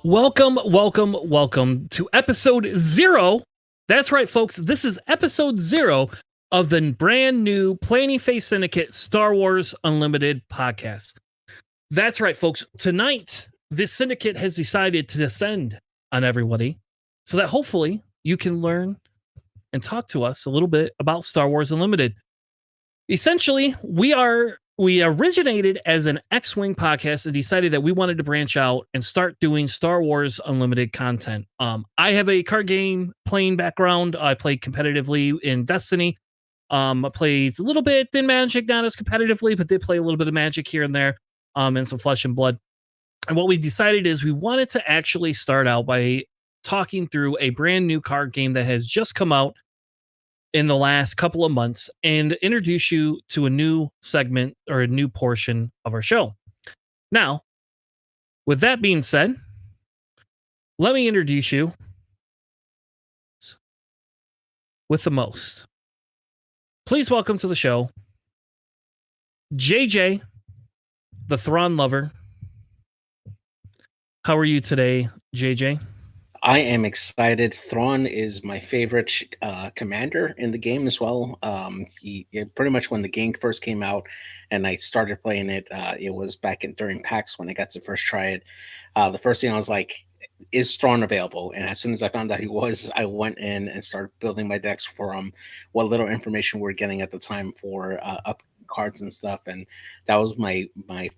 Welcome to episode 0. That's right, folks. This is episode 0 of the brand new Planning Phase Syndicate Star Wars Unlimited podcast. That's right, folks. Tonight, this syndicate has decided to descend on everybody so that hopefully you can learn and talk to us a little bit about Star Wars Unlimited. Essentially, we originated as an X-Wing podcast and decided that we wanted to branch out and start doing Star Wars Unlimited content. I have a card game playing background. I played competitively in Destiny. I played a little bit in Magic, not as competitively, but did play a little bit of Magic here and there, and some Flesh and Blood. And what we decided is we wanted to actually start out by talking through a brand new card game that has just come out in the last couple of months and introduce you to a new segment or a new portion of our show. Now, with that being said, let me introduce you with the most. Please welcome to the show, JJ, the Thrawn lover. How are you today, JJ? I am excited. Thrawn is my favorite commander in the game as well. Pretty much when the game first came out and I started playing it, it was back during PAX when I got to first try it. The first thing I was like, is Thrawn available? And as soon as I found out he was, I went in and started building my decks for what little information we were getting at the time for up cards and stuff. And that was my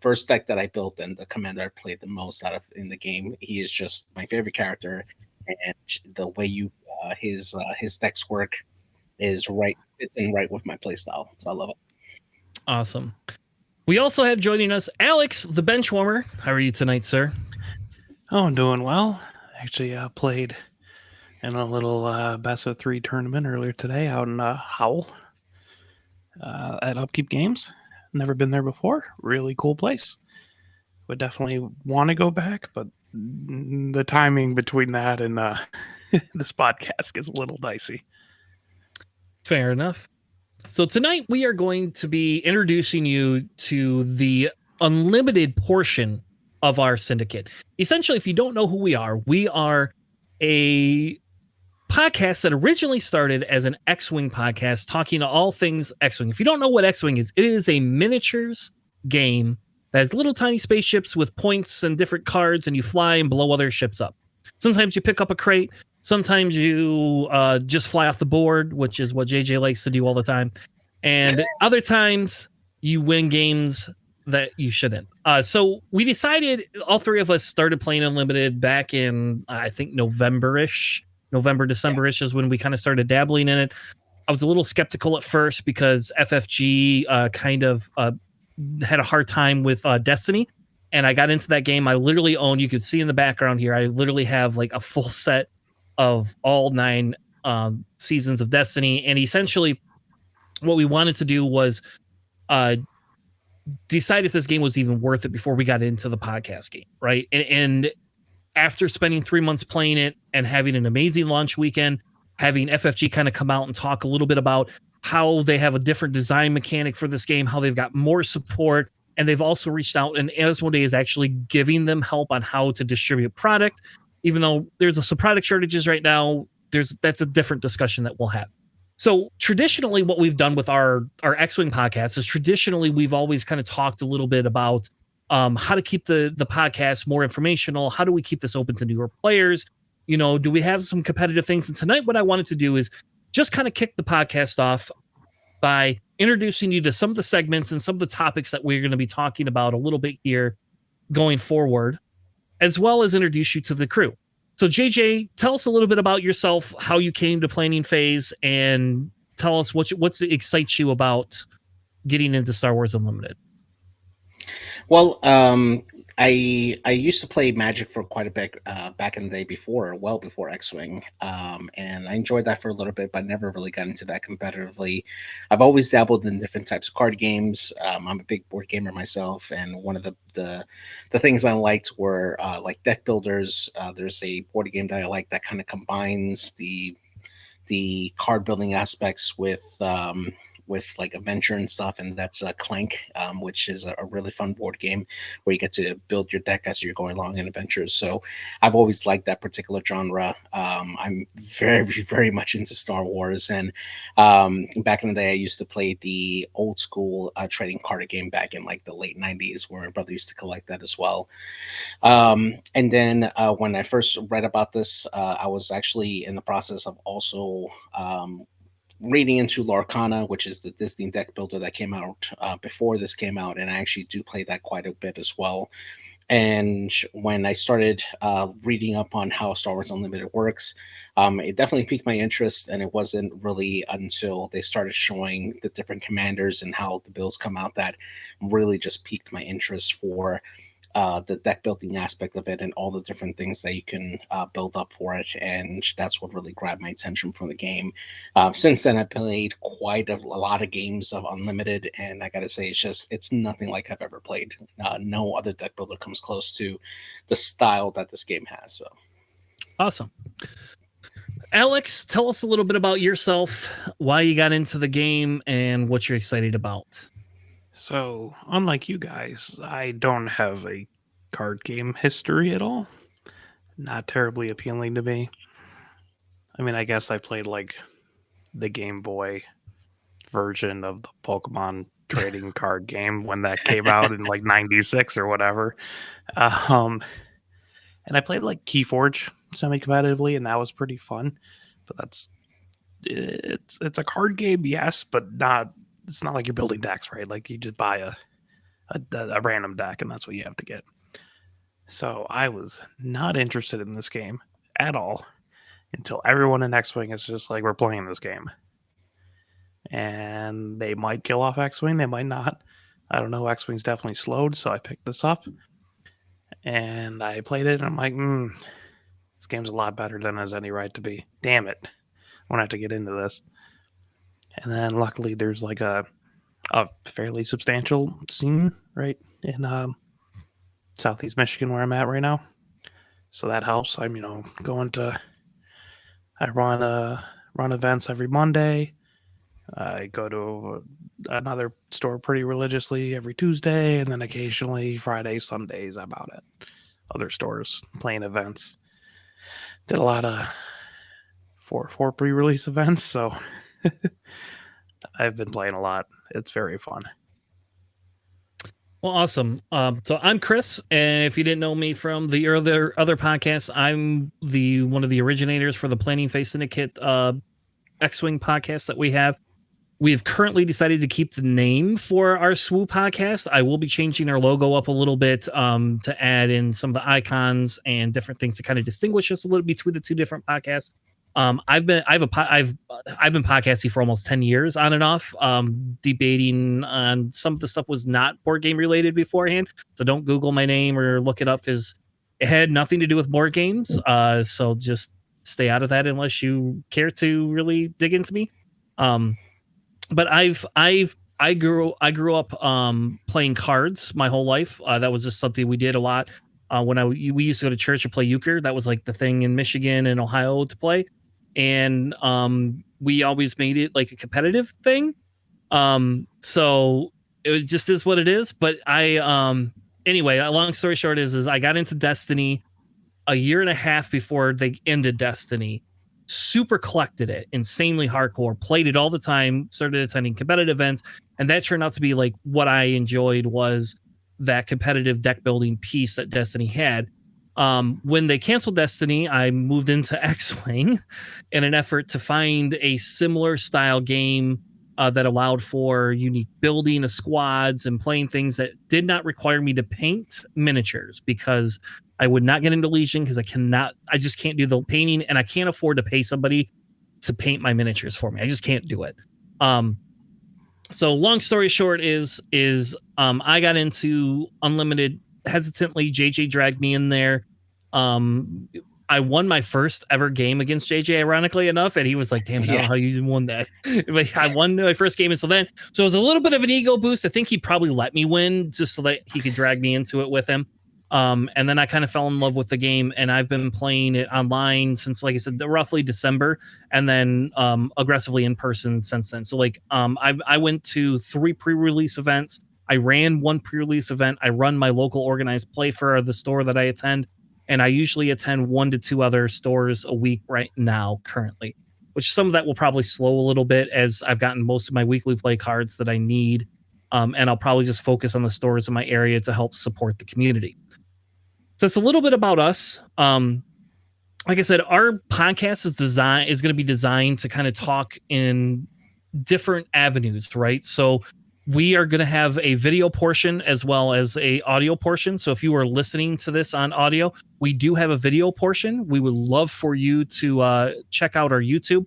first deck that I built and the commander I played the most out of in the game. He is just my favorite character, and the way his decks work is fits in right with my playstyle. So I love it. Awesome. We also have joining us Alex, the benchwarmer. How are you tonight, sir? Oh, I'm doing well. Actually, played in a little Best of 3 tournament earlier today out in Howell at Upkeep Games. Never been there before. Really cool place. Would definitely want to go back, but the timing between that and this podcast gets a little dicey. Fair enough. So tonight we are going to be introducing you to the unlimited portion of our syndicate. Essentially, if you don't know who we are a podcast that originally started as an X-Wing podcast talking to all things X-Wing. If you don't know what X-Wing is, it is a miniatures game that has little tiny spaceships with points and different cards, and you fly and blow other ships up. Sometimes you pick up a crate. Sometimes you just fly off the board, which is what JJ likes to do all the time. And other times you win games that you shouldn't. So we decided, all three of us started playing Unlimited back in, I think, November, December-ish is when we kind of started dabbling in it. I was a little skeptical at first because FFG kind of had a hard time with Destiny. And I got into that game. I literally own, you can see in the background here, I literally have like a full set of all 9 seasons of Destiny. And essentially what we wanted to do was decide if this game was even worth it before we got into the podcast game, right? And after spending 3 months playing it and having an amazing launch weekend, having FFG kind of come out and talk a little bit about how they have a different design mechanic for this game, how they've got more support, and they've also reached out, and Asmodee is actually giving them help on how to distribute product. Even though there's some product shortages right now, that's a different discussion that we'll have. So traditionally, what we've done with our X-Wing podcast is traditionally we've always kind of talked a little bit about how to keep the podcast more informational. How do we keep this open to newer players? You know, do we have some competitive things? And tonight, what I wanted to do is just kind of kick the podcast off by introducing you to some of the segments and some of the topics that we're going to be talking about a little bit here going forward, as well as introduce you to the crew. So JJ, tell us a little bit about yourself, how you came to Planning Phase, and tell us what excites you about getting into Star Wars Unlimited. Well, I used to play Magic for quite a bit back in the day well before X-Wing, and I enjoyed that for a little bit, but never really got into that competitively. I've always dabbled in different types of card games. I'm a big board gamer myself, and one of the things I liked were like deck builders. There's a board game that I like that kind of combines the card building aspects with with like adventure and stuff, and that's Clank, which is a really fun board game where you get to build your deck as you're going along in adventures. So I've always liked that particular genre. I'm very, very much into Star Wars, and back in the day, I used to play the old school trading card game back in like the late '90s, where my brother used to collect that as well. And then when I first read about this, I was actually in the process of also reading into Lorcana, which is the Disney deck builder that came out before this came out, and I actually do play that quite a bit as well. And when I started reading up on how Star Wars Unlimited works, it definitely piqued my interest. And it wasn't really until they started showing the different commanders and how the builds come out that really just piqued my interest for the deck building aspect of it and all the different things that you can build up for it. And that's what really grabbed my attention from the game. Since then, I played quite a lot of games of Unlimited, and I gotta say, it's nothing like I've ever played. No other deck builder comes close to the style that this game has. So Awesome. Alex, tell us a little bit about yourself, why you got into the game, and what you're excited about. So, unlike you guys, I don't have a card game history at all. Not terribly appealing to me. I mean, I guess I played like the Game Boy version of the Pokemon trading card game when that came out in like 96 or whatever. And I played like Keyforge semi-competitively, and that was pretty fun. But it's a card game, yes, but not. It's not like you're building decks, right? Like you just buy a random deck, and that's what you have to get. So I was not interested in this game at all until everyone in X-Wing is just like, we're playing this game. And they might kill off X-Wing, they might not. I don't know, X-Wing's definitely slowed, so I picked this up. And I played it, and I'm like, this game's a lot better than it has any right to be. Damn it. I'm gonna have to get into this. And then luckily there's like a fairly substantial scene right in Southeast Michigan where I'm at right now. So that helps. I'm, I run events every Monday. I go to another store pretty religiously every Tuesday, and then occasionally Fridays, Sundays I'm out at other stores playing events. Did a lot of four pre-release events, so I've been playing a lot. It's very fun. Well, awesome. So I'm Chris, and if you didn't know me from the other podcasts, I'm one of the originators for the Planning Phase Syndicate X-Wing podcast that we have. We've currently decided to keep the name for our SWU podcast. I will be changing our logo up a little bit to add in some of the icons and different things to kind of distinguish us a little between the two different podcasts. I've been podcasting for almost 10 years on and off, debating on some of the stuff was not board game related beforehand. So don't Google my name or look it up because it had nothing to do with board games. So just stay out of that unless you care to really dig into me. But I grew up playing cards my whole life. That was just something we did a lot. When we used to go to church and play euchre, that was like the thing in Michigan and Ohio to play. And we always made it like a competitive thing. So it just is what it is. But anyway, a long story short is I got into Destiny a year and a half before they ended Destiny. Super collected it, insanely hardcore, played it all the time, started attending competitive events, and that turned out to be like what I enjoyed was that competitive deck building piece that Destiny had. When they canceled Destiny, I moved into X-Wing in an effort to find a similar style game that allowed for unique building of squads and playing things that did not require me to paint miniatures, because I would not get into Legion because I just can't do the painting, and I can't afford to pay somebody to paint my miniatures for me. I just can't do it. So long story short is I got into Unlimited hesitantly. JJ dragged me in there. I won my first ever game against JJ, ironically enough, and he was like, damn it, I don't know how you won that. But I won my first game until then. So it was a little bit of an ego boost. I think he probably let me win just so that he could drag me into it with him. And then I kind of fell in love with the game, and I've been playing it online since, like I said, roughly December, and then aggressively in person since then. So like I went to 3 pre-release events. I ran 1 pre-release event. I run my local organized play for the store that I attend, and I usually attend 1 to 2 other stores a week right now currently, which some of that will probably slow a little bit as I've gotten most of my weekly play cards that I need. And I'll probably just focus on the stores in my area to help support the community. So it's a little bit about us. Like I said, our podcast is going to be designed to kind of talk in different avenues, right? So we are going to have a video portion as well as a audio portion. So if you are listening to this on audio, we do have a video portion. We would love for you to check out our YouTube.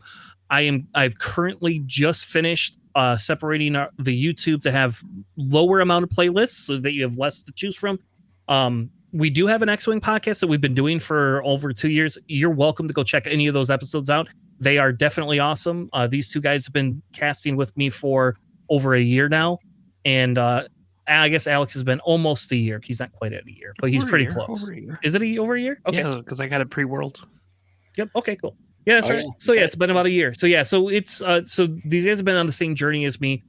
I've currently just finished separating the YouTube to have lower amount of playlists so that you have less to choose from. We do have an X-Wing podcast that we've been doing for over 2 years. You're welcome to go check any of those episodes out. They are definitely awesome. These 2 guys have been casting with me for over a year now. And I guess Alex has been almost a year. He's not quite at a year, but he's pretty close. Over a year. Is it over a year? Okay. Yeah, because I got it pre-Worlds. Yep. Okay, cool. Yeah, that's right. Yeah. So yeah, it's been about a year. So yeah, so it's so these guys have been on the same journey as me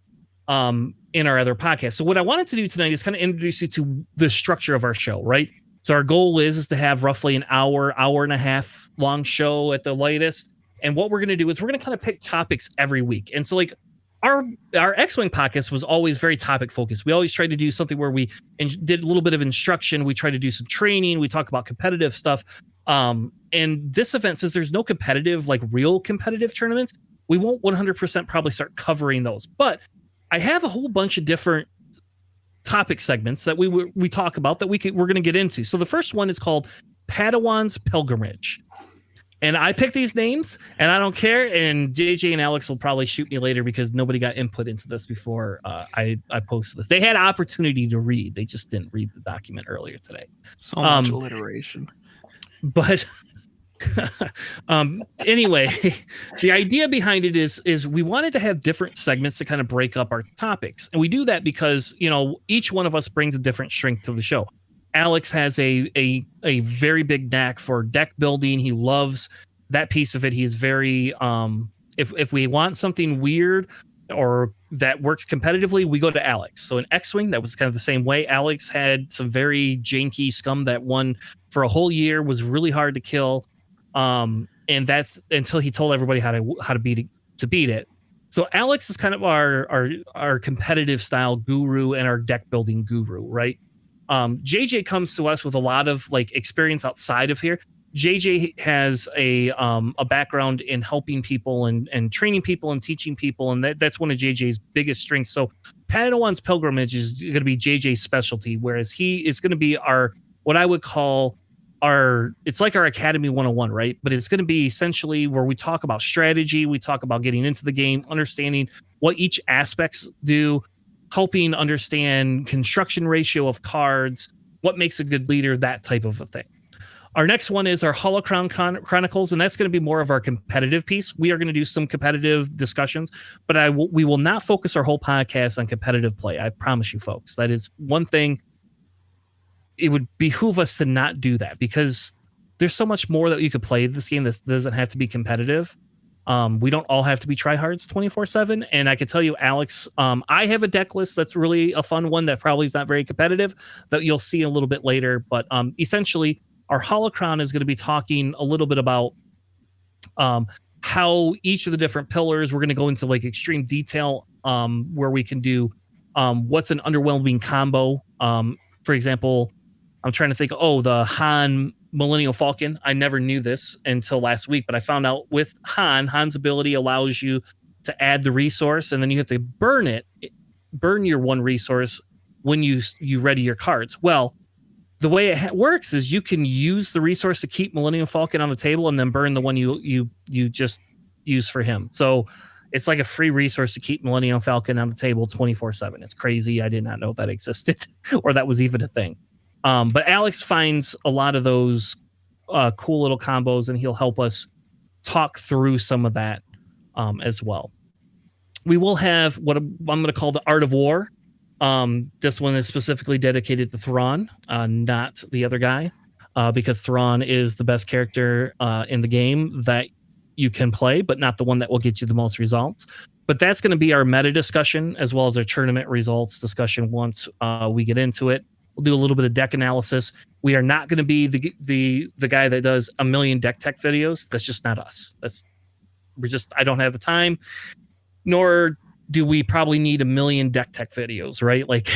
in our other podcast. So what I wanted to do tonight is kind of introduce you to the structure of our show, right? So our goal is to have roughly an hour and a half long show at the latest. And what we're going to do is we're going to kind of pick topics every week. And so like our X-Wing podcast was always very topic focused. We always tried to do something where we did a little bit of instruction. We tried to do some training. We talk about competitive stuff. And this event, since there's no competitive, like real competitive tournaments, we won't 100% probably start covering those. But I have a whole bunch of different topic segments that we talk about that we're going to get into. So the first one is called Padawan's Pilgrimage. And I picked these names, and I don't care. And JJ and Alex will probably shoot me later because nobody got input into this before I posted this. They had opportunity to read. They just didn't read the document earlier today. So much alliteration. But anyway, the idea behind it is we wanted to have different segments to kind of break up our topics. And we do that because, you know, each one of us brings a different strength to the show. Alex has a very big knack for deck building. He loves that piece of it. He's very if we want something weird or that works competitively, we go to Alex. So in X-Wing, that was kind of the same way. Alex had some very janky scum that won for a whole year, was really hard to kill. And that's until he told everybody how to beat it. So Alex is kind of our competitive style guru and our deck building guru, right? JJ comes to us with a lot of like experience outside of here. JJ has a background in helping people and training people and teaching people, and that's one of JJ's biggest strengths. So Padawan's Pilgrimage is going to be JJ's specialty, whereas he is going to be what I would call it's like our Academy 101, right? But it's going to be essentially where we talk about strategy, we talk about getting into the game, understanding what each aspects do, helping understand construction ratio of cards, what makes a good leader, that type of a thing. Our next one is our Holocron Chronicles, and that's going to be more of our competitive piece. We are going to do some competitive discussions, but we will not focus our whole podcast on competitive play. I promise you, folks. That is one thing. It would behoove us to not do that because there's so much more that you could play this game. This doesn't have to be competitive. We don't all have to be tryhards 24/7. And I can tell you, Alex, I have a deck list that's really a fun one that probably is not very competitive that you'll see a little bit later. But essentially, our Holocron is going to be talking a little bit about how each of the different pillars, we're going to go into like extreme detail where we can do what's an underwhelming combo. For example, I'm trying to think, the Han Millennial Falcon. I never knew this until last week, but I found out with Han's ability allows you to add the resource, and then you have to burn your one resource when you ready your cards. Well, the way it works is you can use the resource to keep Millennium Falcon on the table and then burn the one you just use for him. So it's like a free resource to keep Millennium Falcon on the table 24/7. It's crazy. I did not know that existed or that was even a thing. But Alex finds a lot of those cool little combos, and he'll help us talk through some of that as well. We will have what I'm going to call the Art of War. This one is specifically dedicated to Thrawn, not the other guy, because Thrawn is the best character in the game that you can play, but not the one that will get you the most results. But that's going to be our meta discussion as well as our tournament results discussion once we get into it. We'll do a little bit of deck analysis. We are not going to be the guy that does a million deck tech videos. That's just not us. I don't have the time, nor do we probably need a million deck tech videos, right? Like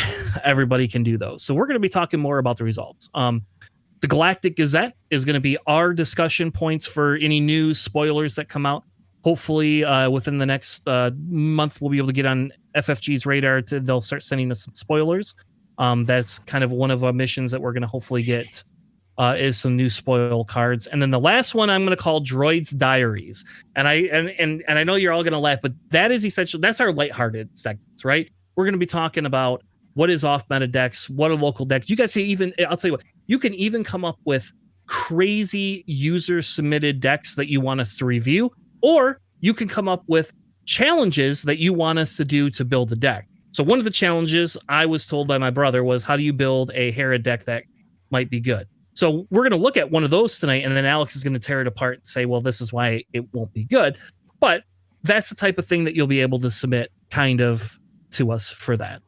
everybody can do those. So we're going to be talking more about the results. The Galactic Gazette is going to be our discussion points for any news spoilers that come out. Hopefully within the next month, we'll be able to get on FFG's radar. They'll start sending us some spoilers. That's kind of one of our missions that we're going to hopefully get is some new spoil cards. And then the last one I'm going to call Droid's Diaries. And I know you're all going to laugh, but that is essentially, that's our lighthearted segments, right? We're going to be talking about what is off meta decks, what are local decks. You guys see, even, I'll tell you what, you can even come up with crazy user submitted decks that you want us to review, or you can come up with challenges that you want us to do to build a deck. So one of the challenges I was told by my brother was, how do you build a Hera deck that might be good? So we're going to look at one of those tonight, and then Alex is going to tear it apart and say, well, this is why it won't be good. But that's the type of thing that you'll be able to submit kind of to us for that.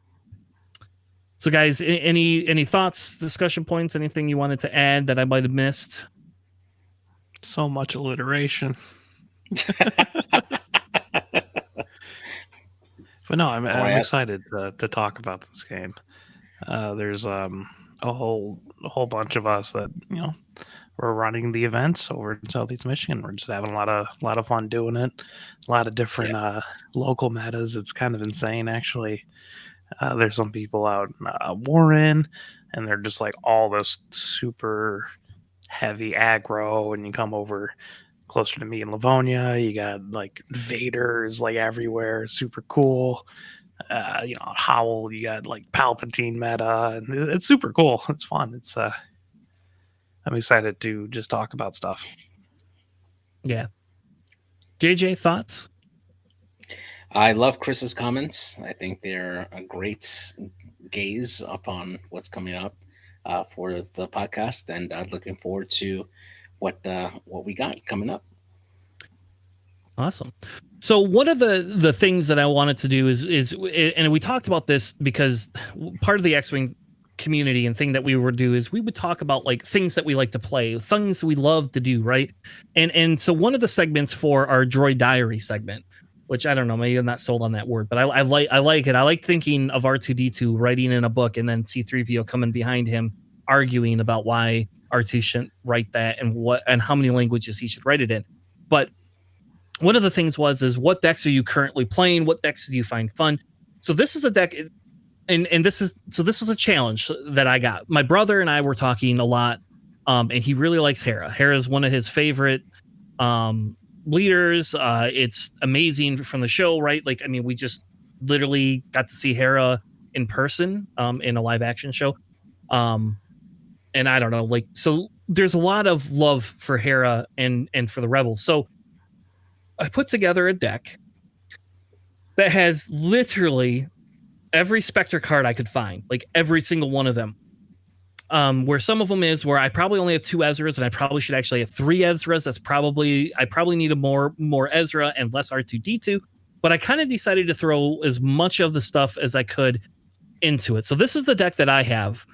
So guys, any thoughts, discussion points, anything you wanted to add that I might have missed? So much alliteration. But no, I'm excited to talk about this game. There's a whole bunch of us that, you know, we're running the events over in Southeast Michigan. We're just having a lot of fun doing it. A lot of different local metas. It's kind of insane, actually. There's some people out in Warren, and they're just like all this super heavy aggro, and you come over closer to me in Livonia, you got like Vader's like everywhere, super cool. You know, Howl, you got like Palpatine meta, and it's super cool. It's fun. It's I'm excited to just talk about stuff. Yeah. JJ, thoughts? I love Chris's comments. I think they're a great gaze upon what's coming up for the podcast, and I'm looking forward to what we got coming up. Awesome. So one of the things that I wanted to do is and we talked about this because part of the X-Wing community and thing that we would do is we would talk about like things that we like to play, things we love to do, right? And so one of the segments for our Droid Diary segment, which I don't know, maybe I'm not sold on that word, but I like it. I like thinking of R2D2 writing in a book and then C-3PO coming behind him arguing about why R2 shouldn't write that and how many languages he should write it in. But one of the things is what decks are you currently playing? What decks do you find fun? So this is a deck, and this was a challenge that I got. My brother and I were talking a lot, and he really likes Hera. Hera is one of his favorite leaders. It's amazing from the show, right? Like, I mean, we just literally got to see Hera in person in a live action show. And I don't know, like, so there's a lot of love for Hera and for the Rebels. So I put together a deck that has literally every Spectre card I could find, like every single one of them. Where some of them is where I probably only have 2 Ezras, and I probably should actually have 3 Ezras. I probably need a more Ezra and less R2D2. But I kind of decided to throw as much of the stuff as I could into it. So this is the deck that I have.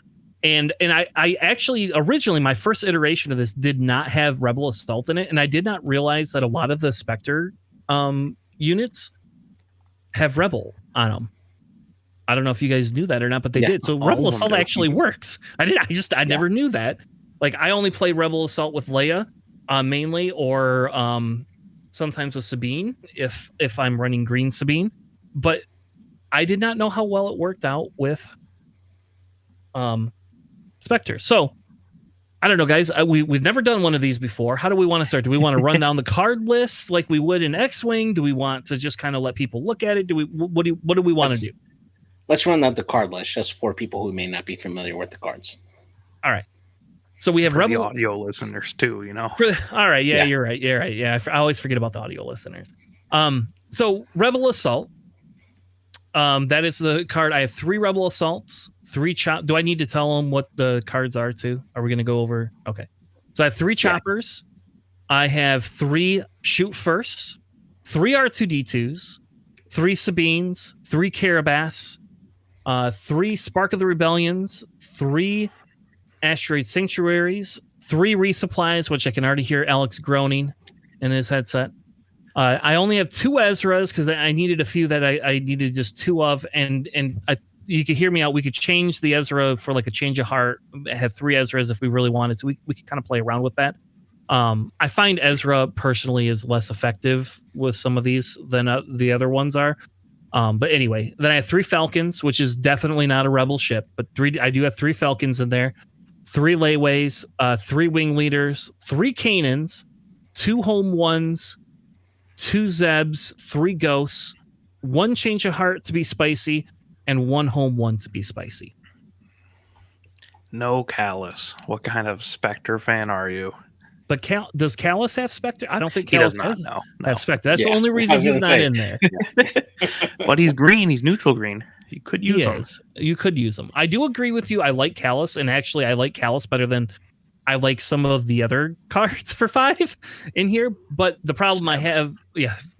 And I actually originally my first iteration of this did not have Rebel Assault in it, and I did not realize that a lot of the Spectre units have Rebel on them. I don't know if you guys knew that or not, but they did. So Rebel Assault actually works. I never knew that. Like, I only play Rebel Assault with Leia mainly, or sometimes with Sabine if I'm running green Sabine. But I did not know how well it worked out with Spectre. So I don't know, guys. We've never done one of these before. How do we want to start? Do we want to run down the card list like we would in X-Wing? Do we want to just kind of let people look at it? What do we want to do? Let's run down the card list just for people who may not be familiar with the cards. All right. So we have for the audio listeners too, you know. All right. Yeah, you're right. You're right. Yeah, I always forget about the audio listeners. So Rebel Assault. That is the card. I have 3 Rebel Assaults, 3 chop. Do I need to tell them what the cards are too? Are we going to go over? Okay. So I have 3 choppers. I have 3 shoot firsts, 3 R2D2s, 3 Sabines, 3 Carabas, 3 Spark of the Rebellions, 3 Asteroid Sanctuaries, 3 resupplies, which I can already hear Alex groaning in his headset. I only have 2 Ezras because I needed a few that I needed just 2 of, and you could hear me out. We could change the Ezra for like a change of heart. Have 3 Ezras if we really wanted, so we could kind of play around with that. I find Ezra personally is less effective with some of these than the other ones are. But anyway, then I have 3 Falcons, which is definitely not a rebel ship, but 3. I do have 3 Falcons in there, 3 Layways, 3 Wing Leaders, 3 Canons, 2 Home Ones, 2 Zebs, 3 Ghosts, 1 Change of Heart to be spicy, and 1 Home One to be spicy. No Callus. What kind of Spectre fan are you? But does Callus have Spectre? I don't think He Callus does not. No. have Spectre. That's the only reason he's not in there. But he's green. He's neutral green. You could use him. You could use him. I do agree with you. I like Callus, and actually, I like Callus better than I like some of the other cards for 5 in here. But the problem I have,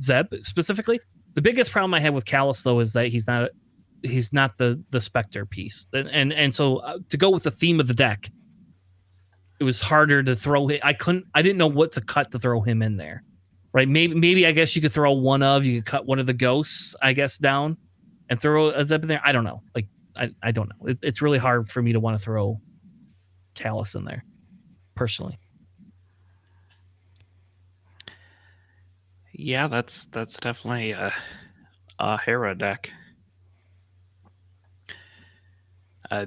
Zeb specifically, the biggest problem I have with Callus though is that he's not the Spectre piece, and so to go with the theme of the deck, it was harder to throw. I didn't know what to cut to throw him in there, right? Maybe I guess you could throw you could cut one of the ghosts, I guess, down and throw a Zeb in there. I don't know. Like I don't know. It's really hard for me to want to throw Callus in there, personally. Yeah, that's definitely a Hera deck.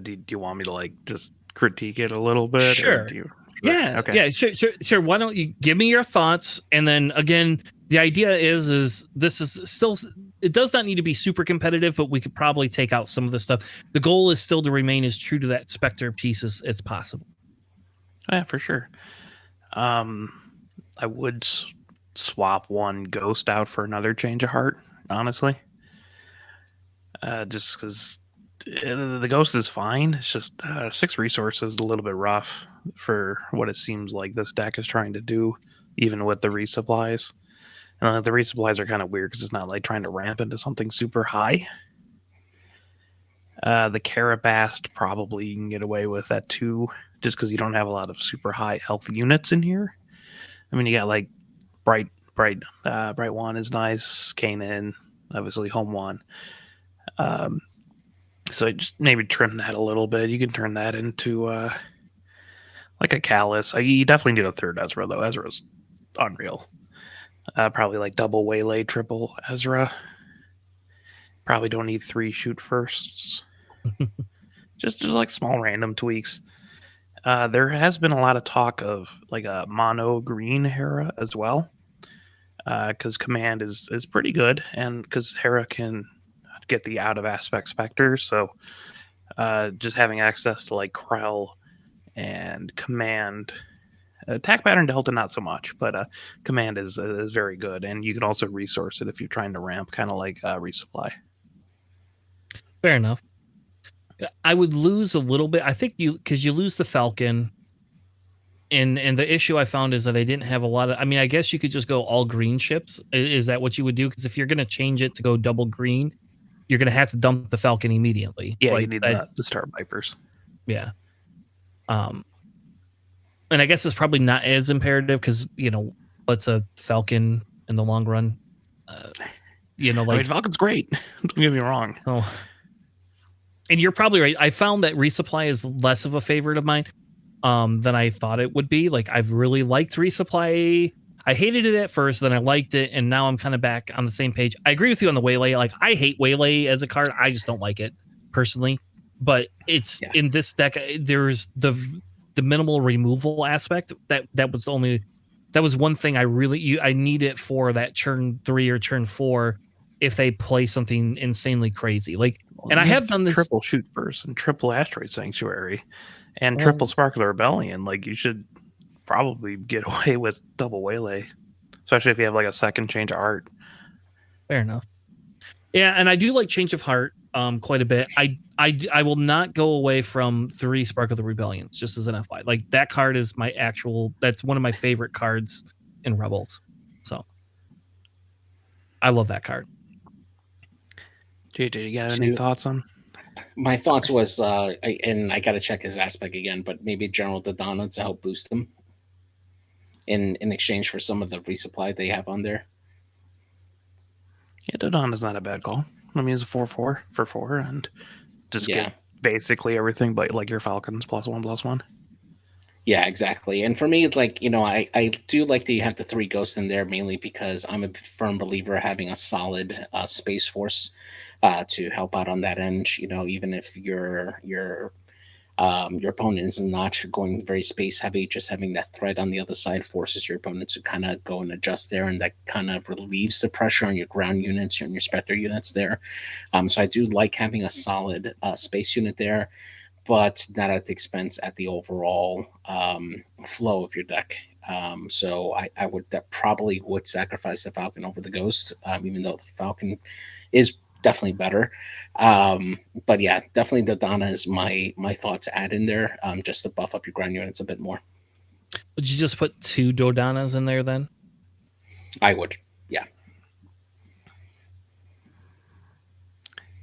Do you want me to like just critique it a little bit? Sure. Yeah. Okay. Yeah. Sure. Why don't you give me your thoughts? And then again, the idea is this is still, it does not need to be super competitive, but we could probably take out some of the stuff. The goal is still to remain as true to that Spectre piece as possible. Yeah, for sure. I would swap 1 Ghost out for another Change of Heart, honestly. Just because the Ghost is fine. It's just 6 resources, a little bit rough for what it seems like this deck is trying to do, even with the resupplies. And the resupplies are kind of weird because it's not like trying to ramp into something super high. The Carabast probably you can get away with that too, just because you don't have a lot of super high health units in here. I mean, you got like Bright One is nice, Kanan, obviously Home One. So just maybe trim that a little bit. You can turn that into like a Callus. You definitely need a 3rd Ezra though. Ezra's unreal. Probably like double Waylay, triple Ezra. Probably don't need 3 shoot firsts. just like small random tweaks. There has been a lot of talk of like a mono green Hera as well, because command is pretty good, and because Hera can get the out of aspect Spectre, so just having access to like Krell and command. Attack pattern Delta not so much, but command is very good, and you can also resource it if you're trying to ramp, kind of like resupply. Fair enough. I would lose a little bit. I think because you lose the Falcon, and the issue I found is that they didn't have a lot of. I mean, I guess you could just go all green ships. Is that what you would do? Because if you're going to change it to go double green, you're going to have to dump the Falcon immediately. Yeah, right? You need the Star Vipers. Yeah. And I guess it's probably not as imperative because what's a Falcon in the long run? Like I mean, Falcon's great. Don't get me wrong. Oh. And you're probably right. I found that resupply is less of a favorite of mine than I thought it would be. Like I've really liked resupply. I hated it at first, then I liked it, and now I'm kind of back on the same page. I agree with you on the Waylay. Like I hate Waylay as a card. I just don't like it personally. But it's in this deck. There's the minimal removal aspect that was one thing I need it for that turn 3 or turn 4 if they play something insanely crazy. Like, and I have done this triple shoot first and triple asteroid sanctuary and triple sparkler rebellion. Like you should probably get away with double Waylay, especially if you have like a second change of art. Fair enough. Yeah, and I do like Change of Heart quite a bit. I will not go away from 3 Spark of the Rebellions, just as an FY. Like, that card is my actual that's one of my favorite cards in Rebels. So, I love that card. JJ, you got any To thoughts on? my Sorry. thoughts was, and I got to check his aspect again, but maybe General Dodonna to help boost him in exchange for some of the resupply they have on there. Yeah, Dodon is not a bad call. I mean, it's a 4/4 for 4 and just Yeah. get basically everything but like your Falcons +1/+1. Yeah, exactly. And for me, like, I do like that you have the three ghosts in there mainly because I'm a firm believer of having a solid space force to help out on that end. Even if your opponent is not going very space heavy, just having that threat on the other side forces your opponent to kind of go and adjust there, and that kind of relieves the pressure on your ground units and your Spectre units there. So I do like having a solid space unit there, but not at the expense at the overall flow of your deck. So I would probably would sacrifice the Falcon over the Ghost, even though the Falcon is definitely better. But yeah, definitely the Donna is my thought to add in there, just to buff up your ground units a bit more. Would you just put 2 Dodanas in there then? I would, yeah.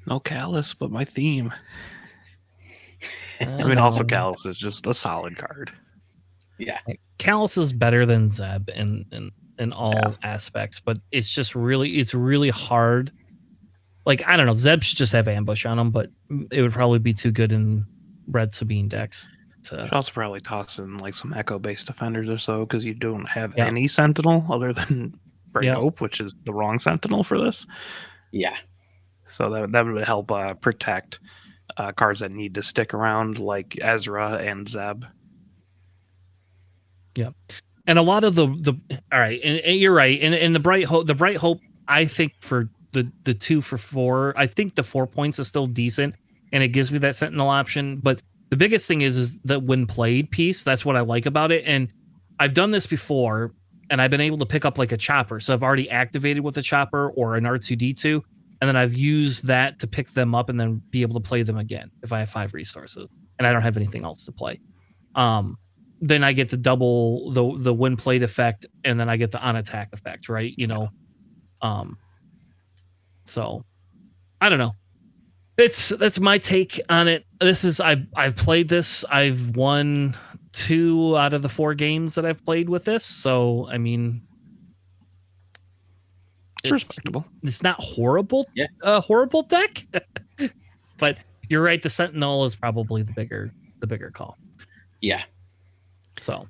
No Callus, but my theme. I I mean, also know. Callus is just a solid card. Yeah. Callus is better than Zeb in all aspects, but it's really hard. Like, I don't know, Zeb should just have ambush on him, but it would probably be too good in Red Sabine decks to Should also probably toss in like some echo-based defenders or so because you don't have Yeah. any Sentinel other than Bright Yeah. Hope, which is the wrong Sentinel for this. Yeah. So that would help protect cards that need to stick around, like Ezra and Zeb. Yeah. And a lot of the all right, and you're right. And the Bright Hope, I think for the 2 for 4, I think the 4 points is still decent and it gives me that Sentinel option, but the biggest thing is that when played piece, that's what I like about it. And I've done this before and I've been able to pick up like a chopper. So I've already activated with a chopper or an R2D2, and then I've used that to pick them up and then be able to play them again if I have 5 resources and I don't have anything else to play. Then I get the double the win plate effect, and then I get the on attack effect, right? So I don't know. That's my take on it. I've played this. I've won 2 out of the 4 games that I've played with this. So I mean, It's respectable. It's not horrible. Yeah. Horrible deck. But you're right. The Sentinel is probably the bigger call. Yeah. So, all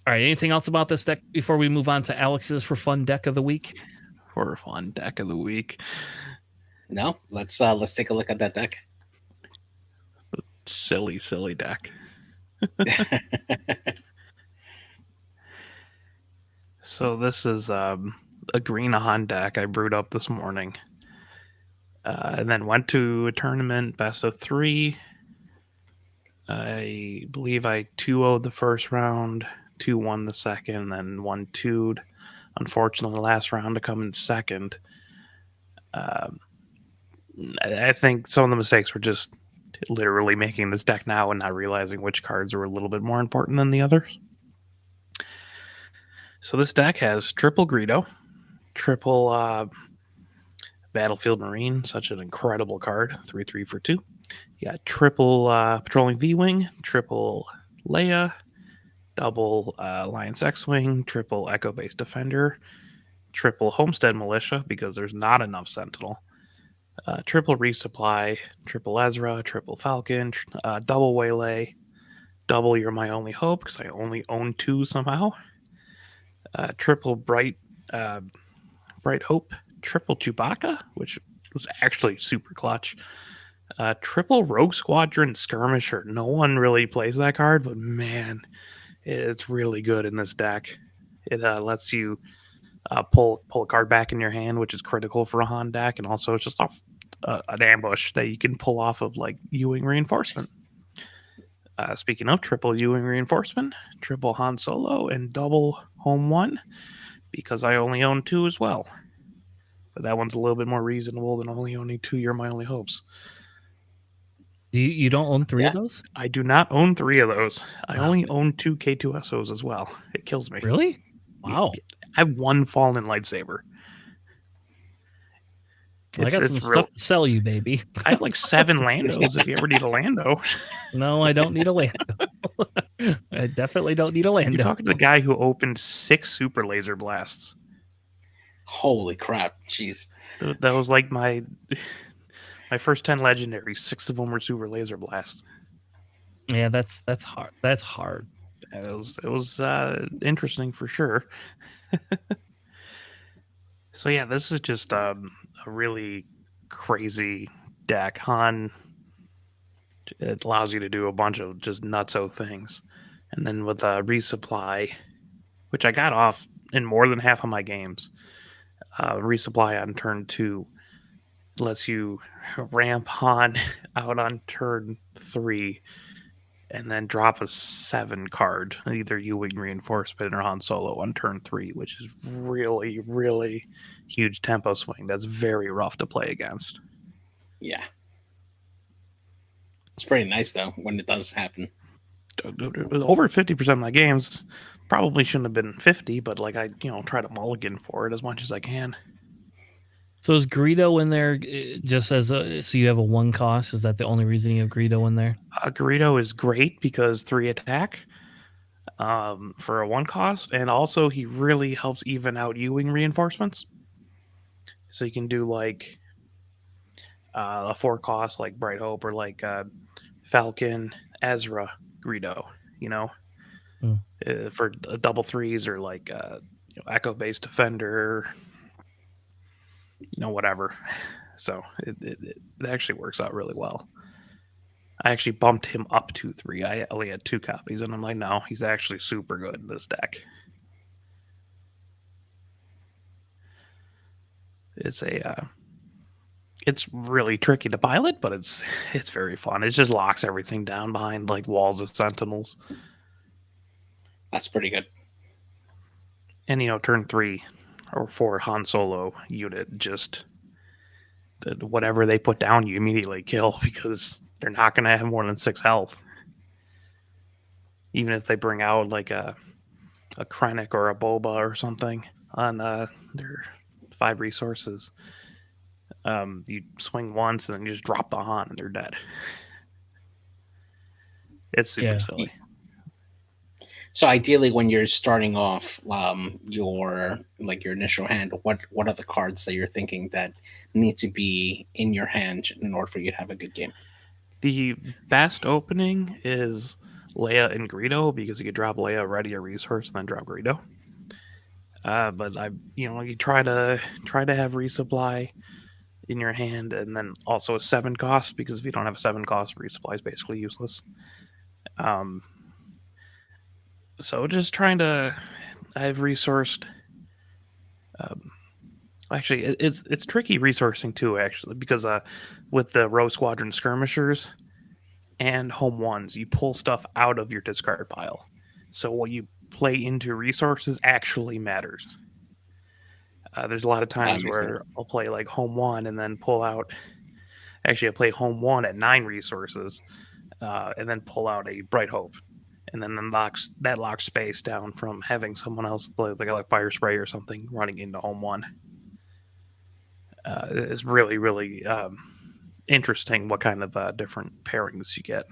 right. Anything else about this deck before we move on to Alex's for fun deck of the week? For fun deck of the week. No, let's take a look at that deck. Silly deck. So this is a green Han deck I brewed up this morning. And then went to a tournament, best of 3. I believe I 2-0'd the first round, 2-1 the second, then 1-2'd. Unfortunately, the last round to come in second. I think some of the mistakes were just literally making this deck now and not realizing which cards were a little bit more important than the others. So this deck has triple Greedo, triple Battlefield Marine, such an incredible card, 3/3 for 2. You got triple Patrolling V-Wing, triple Leia, double Alliance X-Wing, triple Echo-based Defender, triple Homestead Militia, because there's not enough Sentinel, triple Resupply, triple Ezra, triple Falcon, double Waylay, double You're My Only Hope, because I only own 2 somehow, triple Bright Hope, triple Chewbacca, which was actually super clutch, triple Rogue Squadron Skirmisher. No one really plays that card, but man, it's really good in this deck. It lets you pull a card back in your hand, which is critical for a Han deck, and also it's just off an ambush that you can pull off of like Ewing Reinforcement. Speaking of triple Ewing Reinforcement, triple Han Solo, and double Home 1, because I only own 2 as well. But that one's a little bit more reasonable than only owning 2 You're My Only Hopes. You don't own 3 of Yeah. those? I do not own 3 of those. I Oh, only own 2 K2SOs as well. It kills me. really? Wow. I have 1 fallen lightsaber. Well, I got some It's real. stuff to sell you, baby. I have like 7 Landos if you ever need a Lando. No, I don't need a Lando. I definitely don't need a You're Lando. talking to the guy who opened 6 super laser blasts. Holy crap! Jeez. That was like my first 10 legendaries. 6 of them were super laser blasts. Yeah, that's hard. That's hard. It was interesting for sure. So yeah, this is just a really crazy deck. Han, it allows you to do a bunch of just nutso things, and then with resupply, which I got off in more than half of my games. Resupply on turn 2 lets you ramp Han out on turn 3 and then drop a 7 card, either U-Wing Reinforcement or Han Solo on turn 3, which is really, really huge tempo swing. That's very rough to play against. Yeah. It's pretty nice though when it does happen. Over 50% of my games probably shouldn't have been 50, but like I try to mulligan for it as much as I can. So is Greedo in there just as so you have a 1 cost? Is that the only reason you have Greedo in there? Greedo is great because 3 attack for a 1 cost, and also he really helps even out U-Wing reinforcements. So you can do like a 4 cost like Bright Hope or like Falcon, Ezra, Greedo, for double 3s or like Echo based Defender, whatever. So it actually works out really well. I actually bumped him up to 3. I only had 2 copies, and I'm like, no, he's actually super good in this deck. It's really tricky to pilot, but it's very fun. It just locks everything down behind like walls of sentinels. That's pretty good. And turn 3 or 4 Han Solo unit, just whatever they put down, you immediately kill because they're not going to have more than 6 health. Even if they bring out like a Krennic or a Boba or something on their 5 resources, you swing once and then you just drop the Han and they're dead. It's super silly. So ideally, when you're starting off your initial hand, what are the cards that you're thinking that need to be in your hand in order for you to have a good game? The best opening is Leia and Greedo because you could drop Leia, ready a resource, and then drop Greedo. But you try to have resupply in your hand, and then also a 7 cost, because if you don't have a 7 cost, resupply is basically useless. So just trying to, I've resourced. Actually, it's tricky resourcing too, actually, because with the Rogue Squadron skirmishers and home ones, you pull stuff out of your discard pile. So what you play into resources actually matters. There's a lot of times where Sense. I'll play like home 1 and then pull out. Actually, I play home 1 at 9 resources, and then pull out a Bright Hope, and then locks space down from having someone else like Fire Spray or something running into home 1. It's really, really interesting what kind of different pairings you get.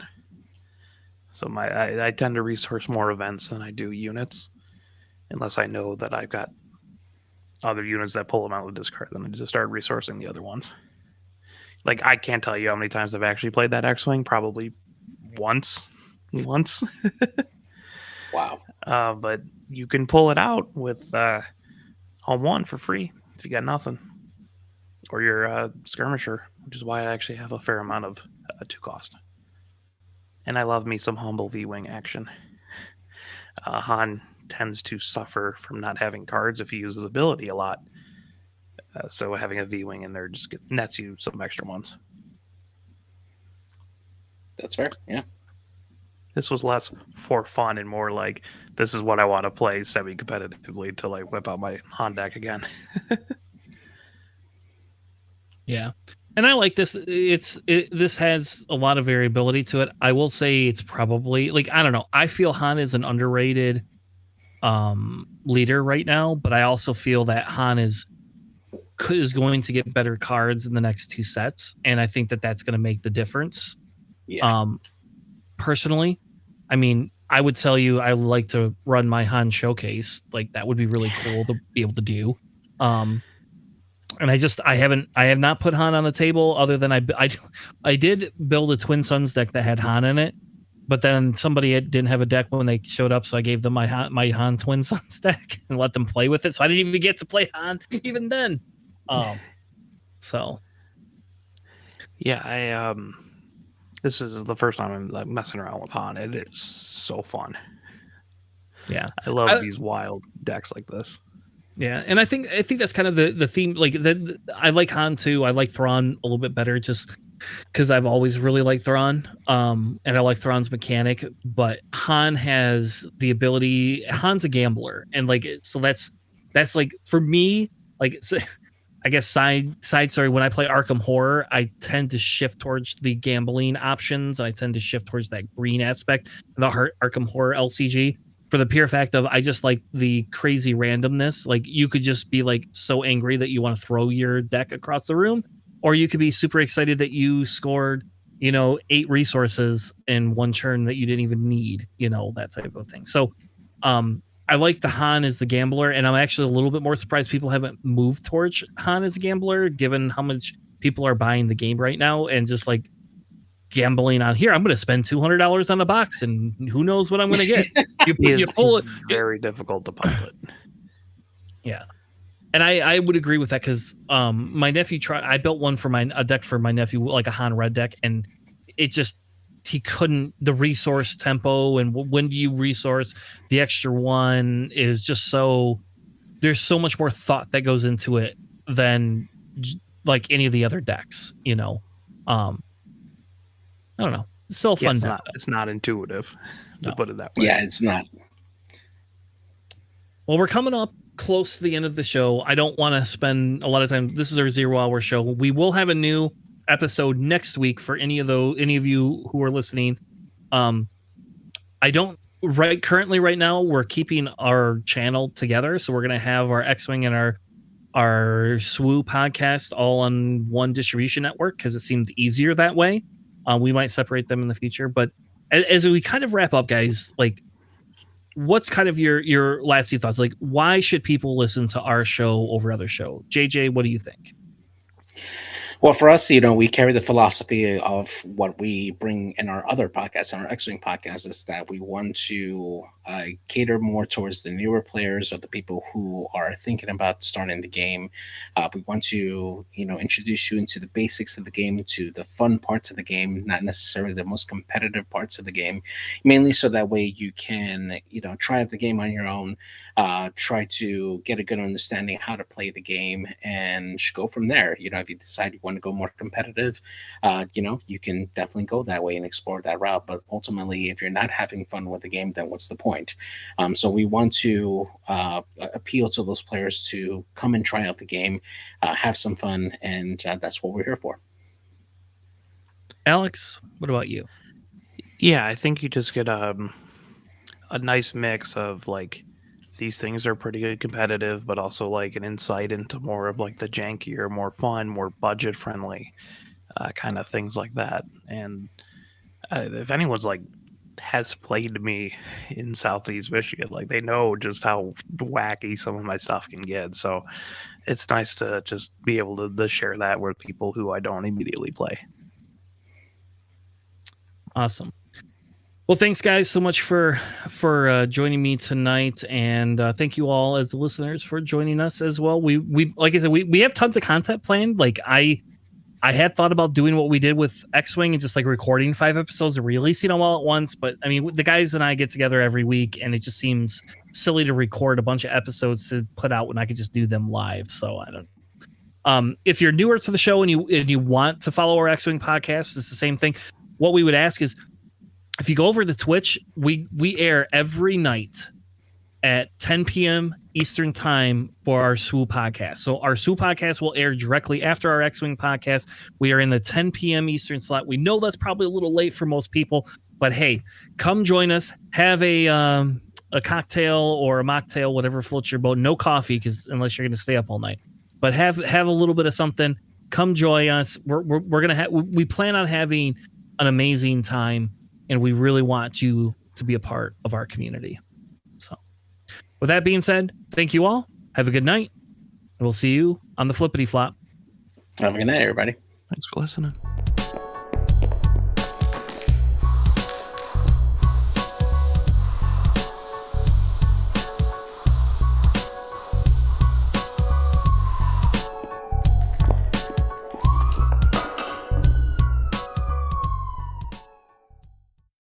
So I tend to resource more events than I do units, unless I know that I've got other units that pull them out of the discard. Then I just start resourcing the other ones. Like, I can't tell you how many times I've actually played that X-Wing. Probably once. Wow. But you can pull it out with home 1 for free if you got nothing. Or your skirmisher, which is why I actually have a fair amount of 2 cost. And I love me some humble V-Wing action. Han tends to suffer from not having cards if he uses ability a lot. So having a V-Wing in there just nets you some extra ones. That's fair, yeah. This was less for fun and more like, this is what I want to play semi-competitively to like whip out my Han deck again. Yeah. And I like this. This has a lot of variability to it. I will say it's probably like, I don't know. I feel Han is an underrated leader right now, but I also feel that Han is going to get better cards in the next two sets, and I think that that's going to make the difference. Yeah. Personally, I mean, I would tell you I would like to run my Han showcase. Like that would be really cool to be able to do. And I have not put Han on the table other than I did build a Twin Suns deck that had Han in it, but then somebody didn't have a deck when they showed up, so I gave them my Han Twin Suns deck and let them play with it. So I didn't even get to play Han even then. So Yeah, I this is the first time I'm like messing around with Han. It is so fun. yeah, I love these wild decks like this. yeah, and I think that's kind of the theme. Like I like Han too. I like Thrawn a little bit better, just because I've always really liked Thrawn. And I like Thrawn's mechanic, but Han has the ability. Han's a gambler, and like so that's like for me, like so, I guess side story. When I play Arkham Horror, I tend to shift towards the gambling options, and I tend to shift towards that green aspect, the Arkham Horror LCG, for the pure fact of I just like the crazy randomness. Like you could just be like so angry that you want to throw your deck across the room, or you could be super excited that you scored, 8 resources in one turn that you didn't even need, that type of thing. So, I like the Han as the gambler, and I'm actually a little bit more surprised people haven't moved towards Han as a gambler, given how much people are buying the game right now and just like gambling on here. I'm going to spend $200 on a box, and who knows what I'm going to get. You pull it. Very difficult to pilot. Yeah, and I would agree with that because my nephew I built one for a deck for my nephew, like a Han red deck, and it just he couldn't. The resource tempo and when do you resource the extra one is just so. There's so much more thought that goes into it than like any of the other decks. I don't know. It's still a fun deck. It's not intuitive to put it that way. Yeah, it's not. Well, we're coming up close to the end of the show. I don't want to spend a lot of time. This is our 0-hour show. We will have a new episode next week for any of you who are listening. I don't currently right now we're keeping our channel together, so we're going to have our X-Wing and our SWU podcast all on one distribution network because it seemed easier that way. We might separate them in the future, but as we kind of wrap up, guys, like what's kind of your last few thoughts? Like, why should people listen to our show over other show? JJ, what do you think? Well, for us, we carry the philosophy of what we bring in our other podcasts, in our X-Wing podcast, is that we want to cater more towards the newer players or the people who are thinking about starting the game. We want to, introduce you into the basics of the game, to the fun parts of the game, not necessarily the most competitive parts of the game, mainly so that way you can, try out the game on your own, try to get a good understanding of how to play the game, and go from there. If you decide you want to go more competitive, you can definitely go that way and explore that route. But ultimately, if you're not having fun with the game, then what's the point? So we want to appeal to those players to come and try out the game, have some fun, and that's what we're here for. Alex, what about you? Yeah, I think you just get a nice mix of like these things are pretty good competitive, but also like an insight into more of like the jankier, more fun, more budget friendly kind of things like that. And if anyone's like has played me in Southeast Michigan, like they know just how wacky some of my stuff can get. So it's nice to just be able to share that with people who I don't immediately play. Awesome. Well, thanks guys so much for joining me tonight, and thank you all as listeners for joining us as well. We like I said, we have tons of content planned. Like I had thought about doing what we did with X-Wing and just like recording 5 episodes and releasing them all at once, but I mean the guys and I get together every week, and it just seems silly to record a bunch of episodes to put out when I could just do them live. So I don't. If you're newer to the show and you want to follow our X-Wing podcast, it's the same thing. What we would ask is, if you go over to Twitch, we air every night at 10 p.m. Eastern time for our SWU podcast. So our SWU podcast will air directly after our X-Wing podcast. We are in the 10 p.m. Eastern slot. We know that's probably a little late for most people, but hey, come join us. Have a cocktail or a mocktail, whatever floats your boat. No coffee, because unless you're going to stay up all night. But have a little bit of something. Come join us. We're gonna have. We plan on having an amazing time, and we really want you to be a part of our community. So, with that being said, thank you all. Have a good night, and we'll see you on the flippity flop. Have a good night, everybody. Thanks for listening.